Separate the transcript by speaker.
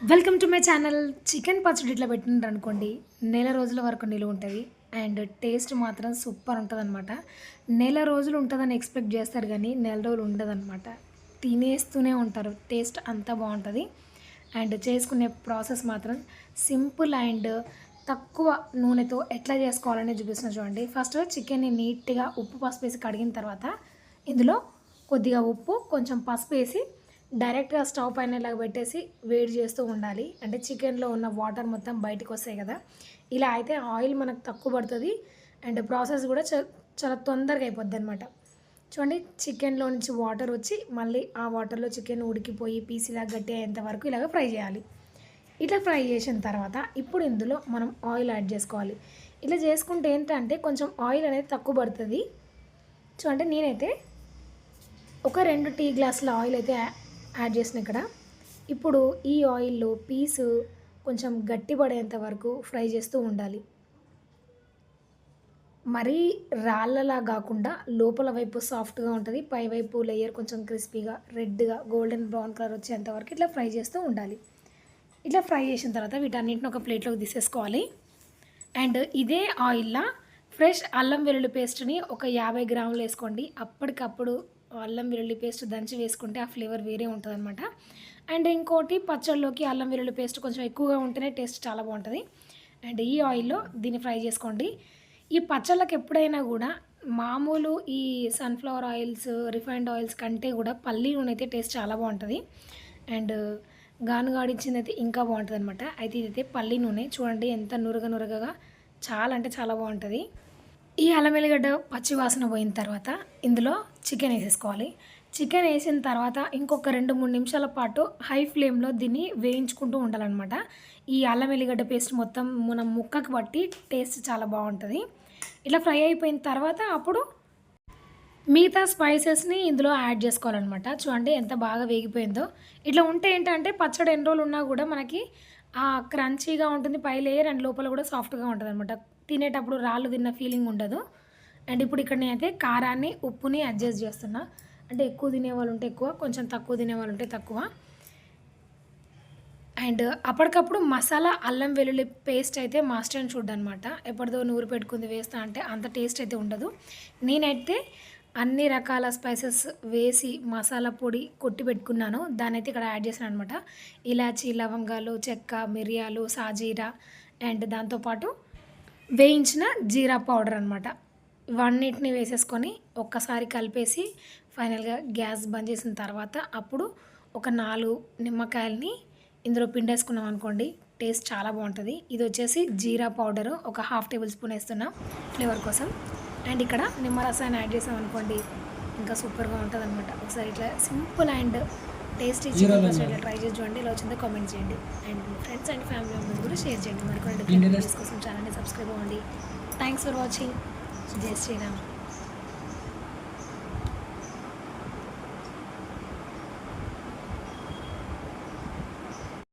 Speaker 1: Welcome to my channel. Chicken పచ్చడి ఇట్లా పెట్టినారు అనుకోండి, నెల రోజుల వరకు నిలువ ఉంటుంది. అండ్ టేస్ట్ మాత్రం సూపర్ ఉంటుంది అనమాట. నెల రోజులు ఉంటుందని ఎక్స్పెక్ట్ చేస్తారు కానీ నెల రోజులు ఉండదన్నమాట. తినేస్తూనే ఉంటారు, టేస్ట్ అంతా బాగుంటుంది. అండ్ చేసుకునే ప్రాసెస్ మాత్రం సింపుల్ అండ్ తక్కువ నూనెతో ఎట్లా చేసుకోవాలని చూపిస్తున్నా చూడండి. ఫస్ట్ చికెన్ని నీట్గా ఉప్పు పసుపు వేసి కడిగిన తర్వాత ఇందులో కొద్దిగా ఉప్పు కొంచెం పసుపు వేసి డైరెక్ట్గా స్టవ్ పైన ఇలాగ పెట్టేసి వేడి చేస్తూ ఉండాలి. అంటే చికెన్లో ఉన్న వాటర్ మొత్తం బయటకు వస్తాయి కదా. ఇలా అయితే ఆయిల్ మనకు తక్కువ పడుతుంది అండ్ ప్రాసెస్ కూడా చాలా తొందరగా అయిపోద్ది అనమాట. చూడండి, చికెన్లో నుంచి వాటర్ వచ్చి మళ్ళీ ఆ వాటర్లో చికెన్ ఉడికిపోయి పీసిలా గట్టి అయ్యేంత వరకు ఇలాగ ఫ్రై చేయాలి. ఇట్లా ఫ్రై చేసిన తర్వాత ఇప్పుడు ఇందులో మనం ఆయిల్ యాడ్ చేసుకోవాలి. ఇలా చేసుకుంటే ఏంటంటే కొంచెం ఆయిల్ అనేది తక్కువ పడుతుంది. చూడండి, నేనైతే ఒక 2 టీ గ్లాసుల ఆయిల్ అయితే యాడ్ చేసిన ఇక్కడ. ఇప్పుడు ఈ ఆయిల్లో పీసు కొంచెం గట్టిపడేంత వరకు ఫ్రై చేస్తూ ఉండాలి. మరీ రాళ్ళలా కాకుండా లోపల వైపు సాఫ్ట్గా ఉంటుంది, పై వైపు లేయర్ కొంచెం క్రిస్పీగా రెడ్గా గోల్డెన్ బ్రౌన్ కలర్ వచ్చేంత వరకు ఇట్లా ఫ్రై చేస్తూ ఉండాలి. ఇట్లా ఫ్రై చేసిన తర్వాత వీటన్నిటిని ఒక ప్లేట్లోకి తీసేసుకోవాలి. అండ్ ఇదే ఆయిల్లో ఫ్రెష్ అల్లం వెల్లుల్లి పేస్ట్ని ఒక 50 గ్రాములు వేసుకోండి. అప్పటికప్పుడు అల్లం వెల్లుల్లి పేస్ట్ దంచి వేసుకుంటే ఆ ఫ్లేవర్ వేరే ఉంటుంది అనమాట. అండ్ ఇంకోటి, పచ్చళ్ళలోకి అల్లం వెల్లుల్లి పేస్ట్ కొంచెం ఎక్కువగా ఉంటేనే టేస్ట్ చాలా బాగుంటుంది. అండ్ ఈ ఆయిల్లో దీన్ని ఫ్రై చేసుకోండి. ఈ పచ్చళ్ళకి ఎప్పుడైనా కూడా మామూలు ఈ సన్ఫ్లవర్ ఆయిల్స్, రిఫైన్డ్ ఆయిల్స్ కంటే కూడా పల్లి నూనె అయితే టేస్ట్ చాలా బాగుంటుంది. అండ్ గానుగాడించింది అయితే ఇంకా బాగుంటుంది అనమాట. అయితే ఇదైతే పల్లి నూనె. చూడండి ఎంత నురగగా చాలా అంటే చాలా బాగుంటుంది. ఈ అల్లం వెల్లిగడ్డ పచ్చి వాసన పోయిన తర్వాత ఇందులో చికెన్ వేసేసుకోవాలి. చికెన్ వేసిన తర్వాత ఇంకొక 2-3 నిమిషాల పాటు హై ఫ్లేమ్లో దీన్ని వేయించుకుంటూ ఉండాలన్నమాట. ఈ అల్లం వెల్లిగడ్డ పేస్ట్ మొత్తం మనం ముక్కకు పట్టి టేస్ట్ చాలా బాగుంటుంది. ఇట్లా ఫ్రై అయిపోయిన తర్వాత అప్పుడు మిగతా స్పైసెస్ని ఇందులో యాడ్ చేసుకోవాలన్నమాట. చూడండి ఎంత బాగా వేగిపోయిందో. ఇట్లా ఉంటే ఏంటంటే పచ్చడి ఎన్ని రోజులు ఉన్నా కూడా మనకి క్రంచీగా ఉంటుంది, పై లేయర్ అండ్ లోపల కూడా సాఫ్ట్గా ఉంటుంది అనమాట. తినేటప్పుడు రాళ్ళు తిన్న ఫీలింగ్ ఉండదు. అండ్ ఇప్పుడు ఇక్కడ నేనైతే కారాన్ని ఉప్పుని అడ్జస్ట్ చేస్తున్నా. అంటే ఎక్కువ తినేవాళ్ళు ఉంటే ఎక్కువ, కొంచెం తక్కువ తినేవాళ్ళు ఉంటే తక్కువ. అండ్ అప్పటికప్పుడు మసాలా అల్లం వెల్లుల్లి పేస్ట్ అయితే మాస్టర్ అండ్ షుడ్ అనమాట. ఎప్పటిదో నూరు పెట్టుకుంది వేస్తా అంటే అంత టేస్ట్ అయితే ఉండదు. నేనైతే అన్ని రకాల స్పైసెస్ వేసి మసాలా పొడి కొట్టి పెట్టుకున్నాను, దాన్ని అయితే ఇక్కడ యాడ్ చేశాను అనమాట. ఇలాచీ, లవంగాలు, చెక్క, మిరియాలు, సాజీరా అండ్ దాంతోపాటు వేయించిన జీరా పౌడర్ అనమాట. ఇవన్నిటిని వేసేసుకొని ఒక్కసారి కలిపేసి ఫైనల్గా గ్యాస్ బంద్ చేసిన తర్వాత అప్పుడు ఒక 4 నిమ్మకాయలని ఇందులో పిండేసుకున్నాం అనుకోండి, టేస్ట్ చాలా బాగుంటుంది. ఇది వచ్చేసి జీరా పౌడరు ఒక 1/2 టేబుల్ స్పూన్ వేస్తున్నాం ఫ్లేవర్ కోసం. అండ్ ఇక్కడ నిమ్మరసాన్ని యాడ్ చేసాం అనుకోండి, ఇంకా సూపర్గా ఉంటుంది అనమాట. ఒకసారి ఇట్లా సింపుల్ అండ్ టేస్టీ చికెన్ పచ్చడి ఇట్లా ట్రై చేసి చూడండి. ఇలా వచ్చిందో కామెంట్ చేయండి. And friends and family members కూడా షేర్ చేయండి. మరికొన్ని వీడియోస్ కోసం ఛానల్ని సబ్స్క్రైబ్ అవ్వండి. Thanks for watching. జై శ్రీరామ్.